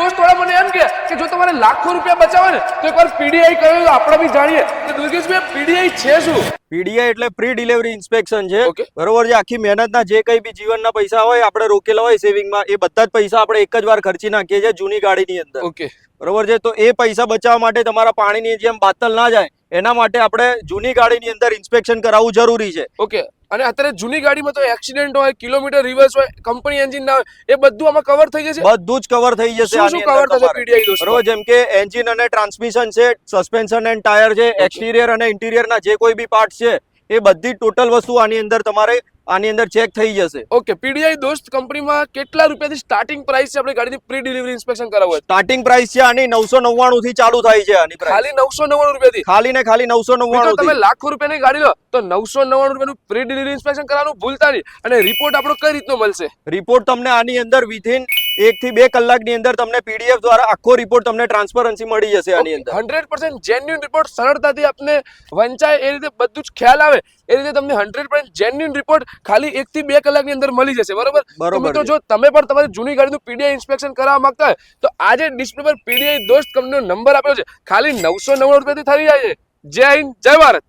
દોસ્ત વાળા મને એમ કે જો તમારે લાખો રૂપિયા બચાવવા ને તો એકવાર પીડીઆઈ કર્યો તો આપણે બી જાણીએ કે દુર્ગેશભાઈ પીડીઆઈ છે શું? પીડીઆઈ એટલે પ્રી ડિલિવરી ઇન્સ્પેક્શન છે. Okay. બરોબર છે. આખી મહેનતના જે કઈ બી જીવનના પૈસા હોય આપણે રોકેલા હોય સેવિંગમાં, એ બધા જ પૈસા આપણે એક જ વાર ખર્ચી નાખીએ છીએ જૂની ગાડીની અંદર. ઓકે બરોબર છે. તો એ પૈસા બચાવવા માટે તમારા પાણીની જેમ બાતલ ના જાય એના માટે આપણે જૂની ગાડીની અંદર ઇન્સ્પેક્શન કરાવવું જરૂરી છે. ઓકે. અને અત્યારે જૂની ગાડીમાં તો એક્સિડન્ટ હોય, કિલોમીટર રિવર્સ હોય, કંપની એન્જિન ના હોય, એ બધું આમાં કવર થઈ જશે. બધું જ કવર થઈ જશે. શું કવર થશે પીડીઆઈ દોસ્તો? બરોબર, જેમ કે એન્જિન અને ટ્રાન્સમિશન છે, સસ્પેન્શન એન્ડ ટાયર છે, એક્સટીરિયર અને ઇન્ટિરિયરના જે કોઈ બી પાર્ટ છે એ બધી ટોટલ વસ્તુ આની અંદર તમારે આની અંદર ચેક થઈ જશે. ઓકે. પીડીઆઈ દોસ્ત કંપનીમાં કેટલા રૂપિયાથી સ્ટાર્ટિંગ પ્રાઇસ છે આપણે ગાડીની પ્રી ડિલિવરી ઇન્સ્પેક્શન કરાવવું હોય? સ્ટાર્ટિંગ પ્રાઇસ છે આની 999 થી ચાલુ થાય છે. આની પ્રાઇસ ખાલી 999 રૂપિયાથી. ખાલી ને ખાલી 999 તમે થી. લાખો રૂપિયાની ગાડી લો તો 999 રૂપિયાનું પ્રી ડિલિવરી ઇન્સ્પેક્શન કરવાનું ભૂલતા નહીં. અને રિપોર્ટ આપણો કઈ રીતનો મળશે? રિપોર્ટ તમને આની અંદર વિથિન 1 થી 2 કલાકની અંદર તમને પીડીએફ દ્વારા આખો રિપોર્ટ તમને ટ્રાન્સપરન્સી મળી જશે આની અંદર. 100% જેન્યુઇન રિપોર્ટ સરળતાથી આપને વંચાય એ રીતે બધું જ ખ્યાલ આવે એ રીતે તમને 100% જેન્યુઇન રિપોર્ટ ખાલી 1 થી 2 કલાકની અંદર મળી જશે. બરોબર. તો મિત્રો જો તમે પણ તમારી જૂની ગાડીનું પીડીઆઈ ઇન્સ્પેક્શન કરાવવા માંગતા હોય તો આજે ડિસ્પ્લે પર પીડીઆઈ દોસ્ત કંપનીનો નંબર આપ્યો છે, ખાલી 999 રૂપિયાથી થઈ જાય છે. જય હિન્દ, જય ભારત.